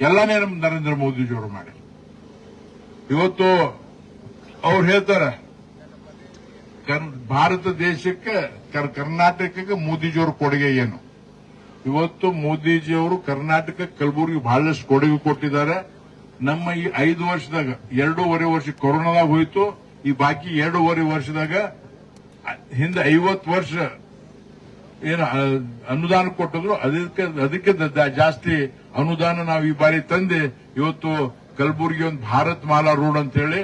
ಎಲ್ಲಾನೇ ನಮ್ಮ ನರೇಂದ್ರ ಮೋದಿಜಿಯವರು ಮಾಡಿ. ಇವತ್ತು ಅವ್ರು ಹೇಳ್ತಾರೆ ಭಾರತ ದೇಶಕ್ಕೆ ಕರ್ನಾಟಕಕ್ಕೆ ಮೋದಿಜಿಯವ್ರ ಕೊಡುಗೆ ಏನು. ಇವತ್ತು ಮೋದಿಜಿಯವರು ಕರ್ನಾಟಕ ಕಲಬುರಗಿ ಬಹಳಷ್ಟು ಕೊಡುಗೆ ಕೊಟ್ಟಿದ್ದಾರೆ. ನಮ್ಮ ಈ 5 ವರ್ಷದಾಗ 2.5 ವರ್ಷ ಕೊರೋನಾದಾಗ ಹೋಯ್ತು. ಈ ಬಾಕಿ 2.5 ವರ್ಷದಾಗ ಹಿಂದೆ 50 ವರ್ಷ ಏನು ಅನುದಾನ ಕೊಟ್ಟಿದ್ರು ಅದಕ್ಕೆ ಜಾಸ್ತಿ ಅನುದಾನ ನಾವು ಈ ಬಾರಿ ತಂದೆ ಇವತ್ತು ಕಲಬುರಗಿ ಒಂದು ಭಾರತ್ ಮಾಲಾ ರೋಡ್ ಅಂತ ಹೇಳಿ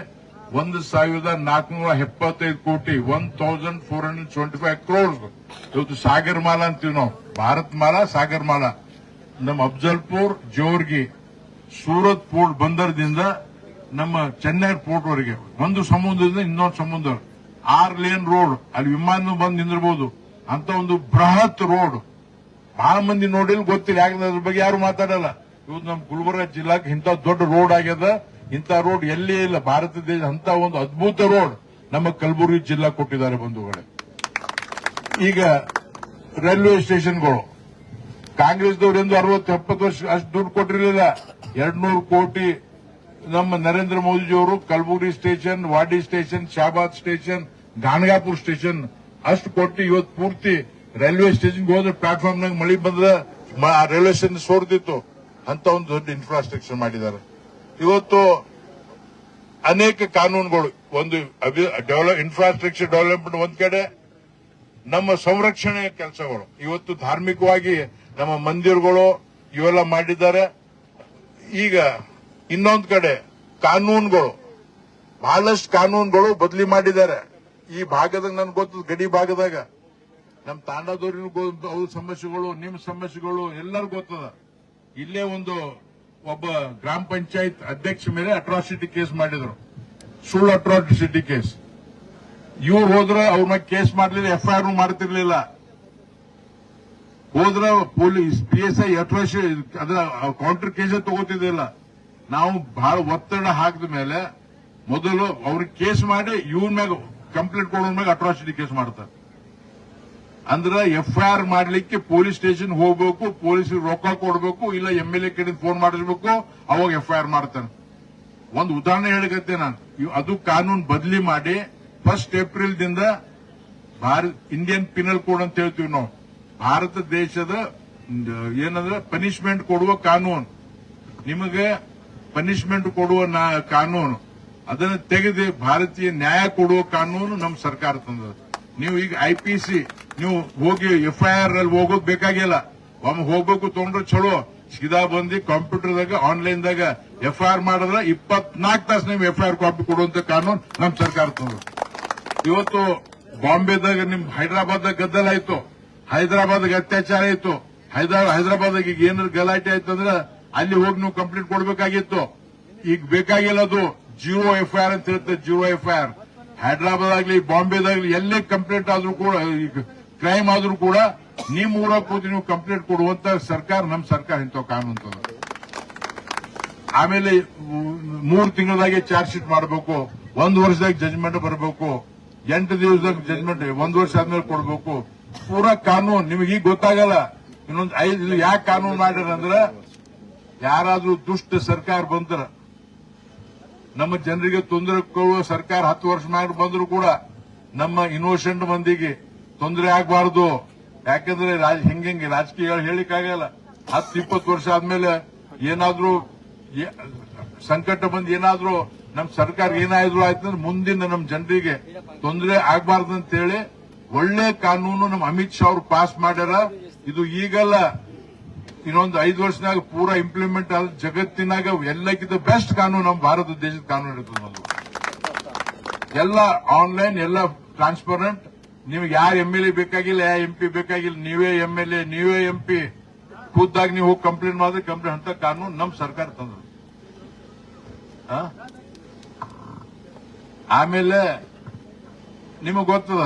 1,475 ಕೋಟಿ 1,425 ಕ್ರೋರ್ಸ್ ಇವತ್ತು ಸಾಗರ್ ಮಾಲಾ ಅಂತೀವಿ ನಾವು. ಭಾರತ್ ಮಾಲಾ ಸಾಗರ್ ಮಾಲಾ ನಮ್ಮ ಅಫ್ಜಲ್ಪುರ್ ಜೋರ್ಗಿ ಸೂರತ್ ಪೋರ್ಟ್ ಬಂದರದಿಂದ ನಮ್ಮ ಚೆನ್ನೈ ಪೋರ್ಟ್ ವರೆಗೆ ಒಂದು ಸಮುದ್ರದಿಂದ ಇನ್ನೊಂದು ಸಮುದ್ರ 6 ಲೇನ್ ರೋಡ್. ಅಲ್ಲಿ ವಿಮಾನ ಬಂದು ನಿಂದಿರಬಹುದು ಅಂತ ಒಂದು ಬೃಹತ್ ರೋಡ್. ಬಹಳ ಮಂದಿ ನೋಡಿಲ್ಲ, ಗೊತ್ತಿಲ್ಲ, ಯಾಕಂದ್ರೆ ಅದ್ರ ಬಗ್ಗೆ ಯಾರು ಮಾತಾಡಲ್ಲ. ಇವತ್ತು ನಮ್ಮ ಗುಲ್ಬರ್ಗ ಜಿಲ್ಲಾಕ್ಕೆ ಇಂಥ ದೊಡ್ಡ ರೋಡ್ ಆಗ್ಯದ. ಇಂಥ ರೋಡ್ ಎಲ್ಲಿ ಇಲ್ಲ ಭಾರತ ದೇಶ. ಅಂತ ಒಂದು ಅದ್ಭುತ ರೋಡ್ ನಮ್ಮ ಕಲಬುರಗಿ ಜಿಲ್ಲಾ ಕೊಟ್ಟಿದ್ದಾರೆ ಬಂಧುಗಳೇ. ಈಗ ರೈಲ್ವೆ ಸ್ಟೇಷನ್ಗಳು ಕಾಂಗ್ರೆಸ್ದವ್ರು ಎಂದು 60-70 ವರ್ಷ ಅಷ್ಟು ದುಡ್ಡು ಕೊಟ್ಟಿರಲಿಲ್ಲ. 200 ಕೋಟಿ ನಮ್ಮ ನರೇಂದ್ರ ಮೋದಿಜಿಯವರು ಕಲಬುರಗಿ ಸ್ಟೇಷನ್, ವಾಡಿ station, Shahabad station, Ganagapur station ಅಷ್ಟು ಕೊಟ್ಟು ಇವತ್ತು ಪೂರ್ತಿ ರೈಲ್ವೆ ಸ್ಟೇಷನ್ಗೆ ಹೋದ್ರೆ ಪ್ಲಾಟ್ಫಾರ್ಮ್ನಾಗ ಮಳಿ ಬಂದ ರೈಲ್ವೆ ಸ್ಟೇಷನ್ ಸೋರ್ದಿತ್ತು. ಅಂತ ಒಂದು ದೊಡ್ಡ ಇನ್ಫ್ರಾಸ್ಟ್ರಕ್ಚರ್ ಮಾಡಿದ್ದಾರೆ. ಇವತ್ತು ಅನೇಕ ಕಾನೂನುಗಳು, ಒಂದು ಇನ್ಫ್ರಾಸ್ಟ್ರಕ್ಚರ್ ಡೆವಲಪ್ಮೆಂಟ್ ಒಂದ್ ಕಡೆ, ನಮ್ಮ ಸಂರಕ್ಷಣೆ ಕೆಲಸಗಳು ಇವತ್ತು ಧಾರ್ಮಿಕವಾಗಿ ನಮ್ಮ ಮಂದಿರಗಳು ಇವೆಲ್ಲ ಮಾಡಿದ್ದಾರೆ. ಈಗ ಇನ್ನೊಂದು ಕಡೆ ಕಾನೂನುಗಳು, ಬಹಳಷ್ಟು ಕಾನೂನುಗಳು ಬದಲಿ ಮಾಡಿದ್ದಾರೆ. ಈ ಭಾಗದಾಗ ನನ್ಗೆ ಗೊತ್ತದ, ಗಡಿ ಭಾಗದಾಗ ನಮ್ಮ ತಾಂಡದವ್ರಿಗೂ ಅವ್ರ ಸಮಸ್ಯೆಗಳು, ನಿಮ್ಮ ಸಮಸ್ಯೆಗಳು ಎಲ್ಲರಿಗೂ ಗೊತ್ತದ. ಇಲ್ಲೇ ಒಬ್ಬ ಗ್ರಾಮ ಪಂಚಾಯತ್ ಅಧ್ಯಕ್ಷ ಮೇಲೆ ಅಟ್ರಾಸಿಟಿ ಕೇಸ್ ಮಾಡಿದ್ರು, ಸುಳ್ಳು ಅಟ್ರಾಸಿಟಿ ಕೇಸ್. ಇವ್ರು ಹೋದ್ರ ಅವ್ರ ಮೇಲೆ ಕೇಸ್ ಮಾಡಲಿಲ್ಲ, ಎಫ್ಐಆರ್ ಮಾಡ್ತಿರ್ಲಿಲ್ಲ. ಹೋದ್ರ ಪೊಲೀಸ್ PSI ಅಟ್ರಾಸಿಟಿ ಅದರ ಕೌಂಟರ್ ಕೇಸ್ ತಗೋತಿದ್ದಿಲ್ಲ. ನಾವು ಬಹಳ ಒತ್ತಡ ಹಾಕಿದ ಮೇಲೆ ಮೊದಲು ಅವ್ರಿಗೆ ಕೇಸ್ ಮಾಡಿ ಇವ್ರ ಮ್ಯಾಗ ಕಂಪ್ಲೇಂಟ್ ಕೊಡೋರ್ ಮ್ಯಾಗ ಅಟ್ರಾಸಿಟಿ ಕೇಸ್ ಮಾಡ್ತಾರೆ. ಅಂದ್ರೆ FIR ಮಾಡ್ಲಿಕ್ಕೆ ಪೊಲೀಸ್ ಸ್ಟೇಷನ್ ಹೋಗ್ಬೇಕು, ಪೊಲೀಸರಿಗೆ ರೊಕ್ಕ ಕೊಡಬೇಕು, ಇಲ್ಲ MLA ಕಡೆಯಿಂದ ಫೋನ್ ಮಾಡಿಸ್ಬೇಕು, ಅವಾಗ FIR ಮಾಡ್ತಾನೆ. ಒಂದು ಉದಾಹರಣೆ ಹೇಳಿಕತ್ತೆ ನಾನು. ಅದು ಕಾನೂನು ಬದಲಿ ಮಾಡಿ 1 ಏಪ್ರಿಲ್ದಿಂದ ಇಂಡಿಯನ್ ಪಿನಲ್ ಕೋಡ್ ಅಂತ ಹೇಳ್ತೀವಿ ನಾವು. ಭಾರತ ದೇಶದ ಏನಂದ್ರೆ ಪನಿಷ್ಮೆಂಟ್ ಕೊಡುವ ಕಾನೂನು, ನಿಮಗೆ ಪನಿಷ್ಮೆಂಟ್ ಕೊಡುವ ಕಾನೂನು, ಅದನ್ನು ತೆಗೆದು ಭಾರತೀಯ ನ್ಯಾಯ ಕೊಡುವ ಕಾನೂನು ನಮ್ಮ ಸರ್ಕಾರ ತಂದದ. ನೀವು ಈಗ IPC ನೀವು ಹೋಗಿ FIR ಅಲ್ಲಿ ಹೋಗೋದು ಬೇಕಾಗಿಲ್ಲ. ಒಮ್ಮೆ ಹೋಗ್ಬೇಕು ತಗೊಂಡ್ರೆ ಚಲೋ, ಸೀದಾ ಬಂದು ಕಂಪ್ಯೂಟರ್ದಾಗ ಆನ್ಲೈನ್ದಾಗ FIR ಮಾಡಿದ್ರೆ 24 ತಾಸು ನೀವು FIR ಕಾಪಿ ಕೊಡುವಂತ ಕಾನೂನು ನಮ್ಮ ಸರ್ಕಾರ ತಂದದ. ಇವತ್ತು ಬಾಂಬೆದಾಗ ನಿಮ್ ಹೈದರಾಬಾದ್ದಾಗ ಗದ್ದಲ ಆಯ್ತು, ಹೈದರಾಬಾದ್ಗೆ ಅತ್ಯಾಚಾರ ಆಯ್ತು, ಹೈದರಾಬಾದ್ದಾಗ ಈಗ ಏನಾದ್ರು ಗಲಾಟೆ ಆಯ್ತು ಅಂದ್ರೆ ಅಲ್ಲಿ ಹೋಗಿ ನೀವು ಕಂಪ್ಲೇಂಟ್ ಕೊಡಬೇಕಾಗಿತ್ತು. ಈಗ ಬೇಕಾಗಿಲ್ಲ, ಅದು 0 FIR ಅಂತ ಇರುತ್ತೆ, 0 FIR. ಹೈದರಾಬಾದ್ ಆಗ್ಲಿ ಬಾಂಬೆದಾಗ್ಲಿ ಎಲ್ಲೇ ಕಂಪ್ಲೇಂಟ್ ಆದ್ರೂ ಕೂಡ, ಈಗ ಕ್ರೈಮ್ ಆದ್ರೂ ಕೂಡ ನಿಮ್ ಊರಾಗ ಕೂತು ನೀವು ಕಂಪ್ಲೇಂಟ್ ಕೊಡುವಂತ ಸರ್ಕಾರ ನಮ್ಮ ಸರ್ಕಾರ ಇಂಥ ಕಾನೂನು ತಂದ. ಆಮೇಲೆ 3 ತಿಂಗಳದಾಗೆ ಚಾರ್ಜ್ ಶೀಟ್ ಮಾಡಬೇಕು, 1 ವರ್ಷದಾಗ ಜಜ್ಮೆಂಟ್ ಬರಬೇಕು, 8 ದಿವಸದಾಗ ಜಜ್ಮೆಂಟ್ 1 ವರ್ಷ ಆದ್ಮೇಲೆ ಕೊಡಬೇಕು. ಪೂರಾ ಕಾನೂನು ನಿಮಗೆ ಈಗ ಗೊತ್ತಾಗಲ್ಲ. ಇನ್ನೊಂದು 5 ಯಾಕೆ ಕಾನೂನು ಮಾಡ್ಯಾರ ಅಂದ್ರೆ, ಯಾರಾದ್ರೂ ದುಷ್ಟ ಸರ್ಕಾರ ಬಂದ್ರ, ನಮ್ಮ ಜನರಿಗೆ ತೊಂದರೆ ಕೊಡುವ ಸರ್ಕಾರ 10 ವರ್ಷ ಮಾಡಿ ಬಂದ್ರು ಕೂಡ ನಮ್ಮ ಇನ್ನೋಸೆಂಟ್ ಮಂದಿಗೆ ತೊಂದರೆ ಆಗಬಾರದು. ಯಾಕಂದ್ರೆ ಹಿಂಗೆ ರಾಜಕೀಯ ಹೇಳಿಕ್ಕಾಗಲ್ಲ. 10-20 ವರ್ಷ ಆದ್ಮೇಲೆ ಏನಾದ್ರೂ ಸಂಕಟ ಬಂದು ಏನಾದ್ರೂ ನಮ್ಮ ಸರ್ಕಾರ ಏನಾದ್ರು ಆಯ್ತಂದ್ರೆ ಮುಂದಿನ ನಮ್ಮ ಜನರಿಗೆ ತೊಂದರೆ ಆಗಬಾರ್ದು ಅಂತ ಹೇಳಿ ಒಳ್ಳೆ ಕಾನೂನು ನಮ್ಮ ಅಮಿತ್ ಶಾ ಅವರು ಪಾಸ್ ಮಾಡ್ಯಾರ. ಇದು ಈಗಲ್ಲ, ಇನ್ನೊಂದು 5 ವರ್ಷನಾಗ ಪೂರಾ ಇಂಪ್ಲಿಮೆಂಟ್ ಆದ ಜಗತ್ತಿನಾಗ ಎಲ್ಲಕ್ಕಿಂತ ಬೆಸ್ಟ್ ಕಾನೂನು ನಮ್ಮ ಭಾರತ ದೇಶದ ಕಾನೂನು ಇರ್ತದೆ. ಎಲ್ಲ ಆನ್ಲೈನ್, ಎಲ್ಲ ಟ್ರಾನ್ಸ್ಪರೆಂಟ್. ನಿಮ್ಗೆ ಯಾರು MLA ಬೇಕಾಗಿಲ್ಲ, ಯಾವ MP ಬೇಕಾಗಿಲ್ಲ, ನೀವೇ MLA, ನೀವೇ MP, ಖುದ್ದಾಗಿ ನೀವು ಹೋಗಿ ಕಂಪ್ಲೇಂಟ್ ಮಾಡಿದ್ರೆ ಕಂಪ್ಲೇಂಟ್ ಅಂತ ಕಾನೂನು ನಮ್ಮ ಸರ್ಕಾರ ತಂದ. ಆಮೇಲೆ ನಿಮಗ್ ಗೊತ್ತದ,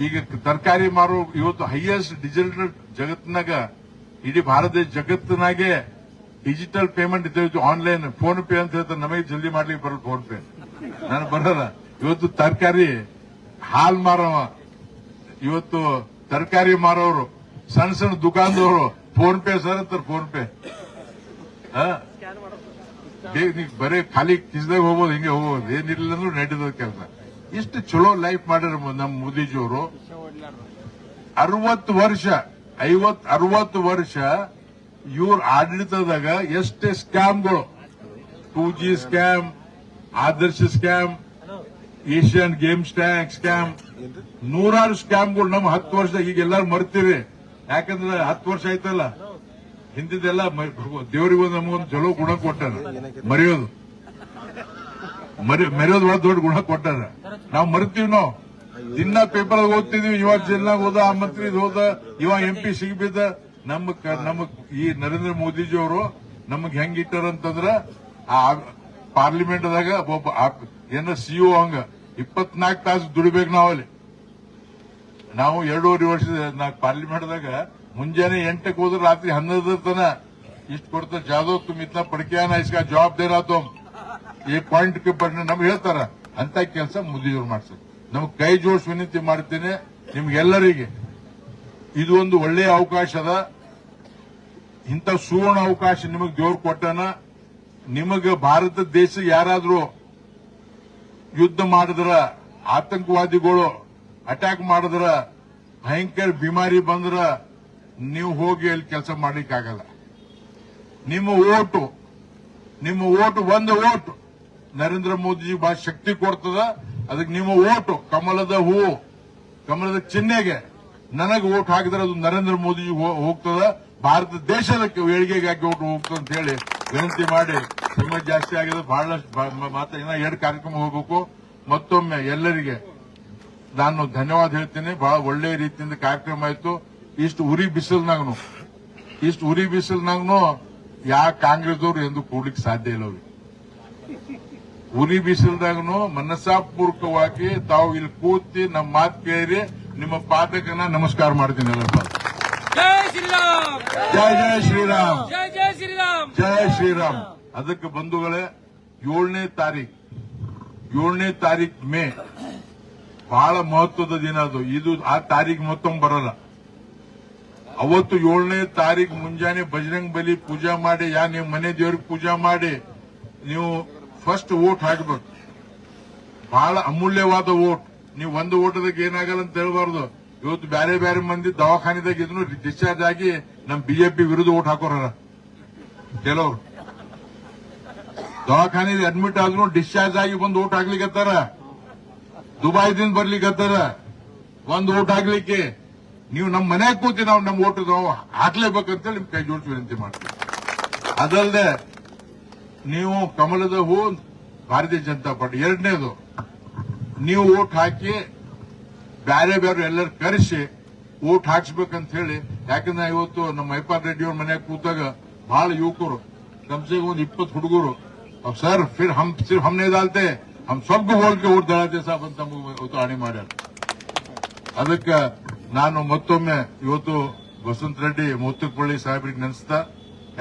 ಈಗ ತರಕಾರಿ ಮಾರೋ ಇವತ್ತು ಹೈಯೆಸ್ಟ್ ಡಿಜಿಟಲ್ ಜಗತ್ತಿನಾಗ, ಇಡೀ ಭಾರತ ದೇಶ ಜಗತ್ತಿನಾಗೆ ಡಿಜಿಟಲ್ ಪೇಮೆಂಟ್ ಇತ್ತು. ಆನ್ಲೈನ್ ಫೋನ್ ಪೇ ಅಂತ ಹೇಳ್ತಾರೆ. ನಮಗೆ ಜಲ್ದಿ ಮಾಡ್ಲಿಕ್ಕೆ ಬರಲ್ಲ ಫೋನ್ ಪೇ, ನಾನು ಬರಲ್ಲ. ಇವತ್ತು ತರಕಾರಿ ಹಾಲ್ ಮಾರವ, ಇವತ್ತು ತರಕಾರಿ ಮಾರೋರು, ಸಣ್ಣ ಸಣ್ಣ ದುಕಾನದವರು ಫೋನ್ ಪೇ ಸರ್ ಅಂತಾರೆ, ಫೋನ್ ಪೇ. ಬರೀ ಖಾಲಿ ಕಿಸ್ದಾಗ ಹೋಗ್ಬೋದು, ಹಿಂಗೆ ಹೋಗ್ಬೋದು, ಏನಿಲ್ಲ ಅಂದ್ರೂ ನಡೀತದ ಕೆಲಸ. ಇಷ್ಟು ಚಲೋ ಲೈಫ್ ಮಾಡ್ಯಾರ ನಮ್ಮ ಮೋದಿಜಿಯವರು. 60 ವರ್ಷ 60 ವರ್ಷ ಇವ್ರ ಆಡಳಿತದಾಗ ಎಷ್ಟೇ ಸ್ಕ್ಯಾಮ್ಗಳು, 2G ಸ್ಕ್ಯಾಮ್, ಆದರ್ಶ ಸ್ಕ್ಯಾಮ್, ಏಷ್ಯನ್ ಗೇಮ್ ಸ್ಕ್ಯಾಮ್, ನೂರಾರು ಸ್ಕ್ಯಾಮ್ಗಳು ನಮ್ಮ 10 ವರ್ಷ ಈಗ ಎಲ್ಲಾರು ಮರ್ತೀವಿ. ಯಾಕಂದ್ರೆ 10 ವರ್ಷ ಆಯ್ತಲ್ಲ, ಹಿಂದಿದ್ದೆಲ್ಲ ದೇವರಿಗೊಂದು ನಮಗೊಂದು ಚಲೋ ಗುಣ ಕೊಟ್ಟಾರ. ಮರೆಯೋದು ಬಹಳ ದೊಡ್ಡ ಗುಣ ಕೊಟ್ಟಾರ. ನಾವು ಮರಿತೀವಿ. ನಾವು ದಿನ ಪೇಪರ್ ಓದ್ತಿದೀವಿ, ಇವಾಗ ಜೈಲ್ನಾಗ ಹೋದ, ಆ ಮಂತ್ರಿ ಹೋದ, ಇವಾಗ MP ಸಿಗ್ಬಿದ್ದ. ನಮಗ್ ಈ ನರೇಂದ್ರ ಮೋದಿಜಿ ಅವರು ನಮಗ್ ಹೆಂಗ್ ಇಟ್ಟಾರಂತಂದ್ರ ಆ ಪಾರ್ಲಿಮೆಂಟ್ದಾಗ ಒಬ್ಬ ಏನ CO ಹಂಗ 24 ತಾಸು ದುಡಿಬೇಕು ನಾವಲ್ಲಿ. ನಾವು 2.5 ವರ್ಷದ ಪಾರ್ಲಿಮೆಂಟ್ದಾಗ ಮುಂಜಾನೆ 8ಕ್ಕೆ ಹೋದ್ರೆ ರಾತ್ರಿ 11 ತನ ಇಷ್ಟು ಕೊಡ್ತಾರೆ. ಜಾದವ್ ತುಮ್ ಇತ್ನಾ ಪಡ್ಕ್ಯಾನ ಇಸ್ಕಾ ಜವಾಬ್ದಾರ ತುಮ್ ಈ ಪಾಯಿಂಟ್ ನಮ್ಗೆ ಹೇಳ್ತಾರ. ಅಂತ ಕೆಲಸ ಮೋದಿಯವ್ರು ಮಾಡ್ತಾರೆ. ನಮ್ಗೆ ಕೈ ಜೋಡಿಸಿ ವಿನಂತಿ ಮಾಡ್ತೇನೆ ನಿಮ್ಗೆಲ್ಲರಿಗೆ, ಇದು ಒಂದು ಒಳ್ಳೆಯ ಅವಕಾಶ ಅದ. ಇಂಥ ಸುವರ್ಣ ಅವಕಾಶ ನಿಮಗೆ ದೇವ್ರು ಕೊಟ್ಟಾನ. ನಿಮಗೆ ಭಾರತ ದೇಶ ಯಾರಾದ್ರೂ ಯುದ್ಧ ಮಾಡಿದ್ರ, ಆತಂಕವಾದಿಗಳು ಅಟ್ಯಾಕ್ ಮಾಡಿದ್ರ, ಭಯಂಕರ ಬಿಮಾರಿ ಬಂದ್ರ ನೀವು ಹೋಗಿ ಅಲ್ಲಿ ಕೆಲಸ ಮಾಡ್ಲಿಕ್ಕಾಗಲ್ಲ. ನಿಮ್ಮ ಓಟು ಒಂದು ಓಟು ನರೇಂದ್ರ ಮೋದಿಜಿ ಬಹಳ ಶಕ್ತಿ ಕೊಡ್ತದ. ಅದಕ್ಕೆ ನಿಮ್ಮ ಓಟು ಕಮಲದ ಹೂವು, ಕಮಲದ ಚಿಹ್ನೆಗೆ ನನಗೆ ಓಟ್ ಹಾಕಿದ್ರೆ ಅದು ನರೇಂದ್ರ ಮೋದಿಜಿ ಹೋಗ್ತದ, ಭಾರತ ದೇಶದ ಏಳಿಗೆಗಾಗಿ ಓಟ್ ಹೋಗ್ತದೆ ಅಂತ ಹೇಳಿ ವಿನಂತಿ ಮಾಡಿ. ಸಮಯ ಜಾಸ್ತಿ ಆಗಿದೆ, ಬಹಳಷ್ಟು ಮಾತಾಡಿನ 2 ಕಾರ್ಯಕ್ರಮ ಹೋಗ್ಬೇಕು. ಮತ್ತೊಮ್ಮೆ ಎಲ್ಲರಿಗೆ ನಾನು ಧನ್ಯವಾದ ಹೇಳ್ತೀನಿ. ಬಹಳ ಒಳ್ಳೆಯ ರೀತಿಯಿಂದ ಕಾರ್ಯಕ್ರಮ ಆಯ್ತು. ಇಷ್ಟು ಉರಿ ಬಿಸಿಲ್ನಾಗ್ನು ಯಾವ ಕಾಂಗ್ರೆಸ್ದವ್ರು ಎಂದು ಕೂಡ್ಲಿಕ್ಕೆ ಸಾಧ್ಯ ಇಲ್ಲ. ಉರಿ ಬಿಸಿಲ್ದಾಗನು ಮನಸ್ಸಾಪೂರ್ವಕವಾಗಿ ತಾವು ಇಲ್ಲಿ ಕೂತಿ ನಮ್ಮ ಮಾತು ಕೇಳಿ ನಿಮ್ಮ ಪಾದಕನ ನಮಸ್ಕಾರ ಮಾಡ್ತೀನಿ. ಎಲ್ಲಪ್ಪ ಜೈ ಶ್ರೀರಾಮ್, ಜೈ ಜೈ ಶ್ರೀರಾಮ್, ಜೈ ಜೈ ಶ್ರೀರಾಮ್, ಜೈ ಶ್ರೀರಾಮ್. ಅದಕ್ಕೆ ಬಂಧುಗಳೇ, 7ನೇ ತಾರೀಕು ಮೇ ಬಹಳ ಮಹತ್ವದ ದಿನ ಅದು. ಇದು ಆ ತಾರೀಖು ಮತ್ತೊಮ್ಮೆ ಬರಲ್ಲ. ಅವತ್ತು 7ನೇ ತಾರೀಕು ಮುಂಜಾನೆ ಬಜರಂಗ್ ಬಲಿ ಪೂಜಾ ಮಾಡಿ, ನೀವು ಮನೆ ದೇವ್ರಿಗೆ ಪೂಜಾ ಮಾಡಿ ನೀವು ಫಸ್ಟ್ ವೋಟ್ ಹಾಕಬೇಕು. ಬಹಳ ಅಮೂಲ್ಯವಾದ ವೋಟ್. ನೀವು ಒಂದು ಓಟದಾಗ ಏನಾಗಲ್ಲ ಅಂತ ಹೇಳ್ಬಾರ್ದು. ಇವತ್ತು ಬೇರೆ ಬೇರೆ ಮಂದಿ ದವಾಖಾನಿದಾಗ ಇದ್ರು ಡಿಸ್ಚಾರ್ಜ್ ಆಗಿ ನಮ್ ಬಿಜೆಪಿ ವಿರುದ್ಧ ವೋಟ್ ಹಾಕೋರ. ಕೆಲವರು ದವಾಖಾನೆ ಅಡ್ಮಿಟ್ ಆದ್ರೂ ಡಿಸ್ಚಾರ್ಜ್ ಆಗಿ ಬಂದು ವೋಟ್ ಹಾಕ್ಲಿಕ್ಕತ್ತಾರ. ದುಬೈದಿಂದ ಬರ್ಲಿಕ್ಕತ್ತಾರ ಒಂದು ವೋಟ್ ಹಾಕ್ಲಿಕ್ಕೆ. ನೀವು ನಮ್ಮ ಮನ್ಯಾಗ ಕೂತಿ ನಾವು ನಮ್ಮ ಓಟ್ ನಾವು ಹಾಕ್ಲೇಬೇಕಂತೇಳಿ ನಿಮ್ ಕೈ ಜೋಡಿಸಿ ವಿನಂತಿ ಮಾಡ್ತೀವಿ. ಅದಲ್ಲದೆ ನೀವು ಕಮಲದ ಹೂ ಭಾರತೀಯ ಜನತಾ ಪಾರ್ಟಿ. 2ನೇದು, ನೀವು ಓಟ್ ಹಾಕಿ ಬೇರೆ ಎಲ್ಲರೂ ಕರೆಸಿ ಓಟ್ ಹಾಕ್ಸ್ಬೇಕಂತ ಹೇಳಿ. ಯಾಕಂದ್ರೆ ಇವತ್ತು ನಮ್ಮ ಮೈಪಾಲ್ ರೆಡ್ಡಿ ಅವ್ರ ಮನ್ಯಾಗ ಕೂತಾಗ ಬಹಳ ಯುವಕರು, ಕಮ್ಸೆ ಒಂದು 20 ಹುಡುಗರು, ಸರ್ ಫಿರ್ ಹಮ್ನೆ ಡಾಲ್ತೆ ಹಮ್ ಸಬ್ಗೂ ಹೋಲ್ಕೆ ಓಟ್ ಡಾಲತೆ ಸಾಬ್ ಅಂತ ಇವತ್ತು ಆಣೆ ಮಾಡ್ಯಾರ. ಅದಕ್ಕೆ ನಾನು ಮತ್ತೊಮ್ಮೆ ಇವತ್ತು ವಸಂತ ರೆಡ್ಡಿ ಮೋತುಕುಳ್ಳಿ ಸಾಹೇಬ್ರಿಗೆ ನೆನೆಸ್ತಾ,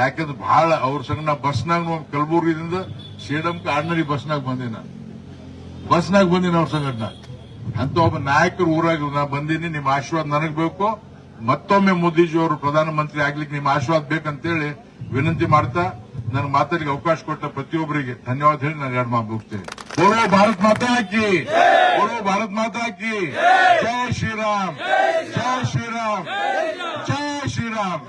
ಯಾಕಂದ್ರೆ ಬಹಳ ಅವ್ರ ಸಂಗ ನಾ ಬಸ್ನಾಗ ಕಲಬುರ್ಗಿದಿಂದ ಸೇಡಂಕ ಆರ್ಡಿನರಿ ಬಸ್ನಾಗ ಬಂದಿನ ಅವ್ರ ಸಂಘಟನ ಅಂತ ಒಬ್ಬ ನಾಯಕರು ಊರಾಗ ನಾ ಬಂದೀನಿ. ನಿಮ್ಮ ಆಶೀರ್ವಾದ ನನಗ್ ಬೇಕು. ಮತ್ತೊಮ್ಮೆ ಮೋದಿಜಿ ಅವರು ಪ್ರಧಾನಮಂತ್ರಿ ಆಗ್ಲಿಕ್ಕೆ ನಿಮ್ಮ ಆಶೀರ್ವಾದ ಬೇಕಂತೇಳಿ ವಿನಂತಿ ಮಾಡ್ತಾ ನನ್ನ ಮಾತಾಡಿಗೆ ಅವಕಾಶ ಕೊಟ್ಟ ಪ್ರತಿಯೊಬ್ಬರಿಗೆ ಧನ್ಯವಾದ ಹೇಳಿ ನಾನು 2 ಮಾತು ಮುಗಿಸ್ತೇನೆ. ಬೋಲೋ ಭಾರತ್ ಮಾತಾ ಕಿ, ಬೋಲೋ ಭಾರತ್ ಮಾತಾ ಕಿ, ಜೈ ಶ್ರೀರಾಮ್, ಜೈ ಶ್ರೀರಾಮ್, ಜೈ ಶ್ರೀರಾಮ್.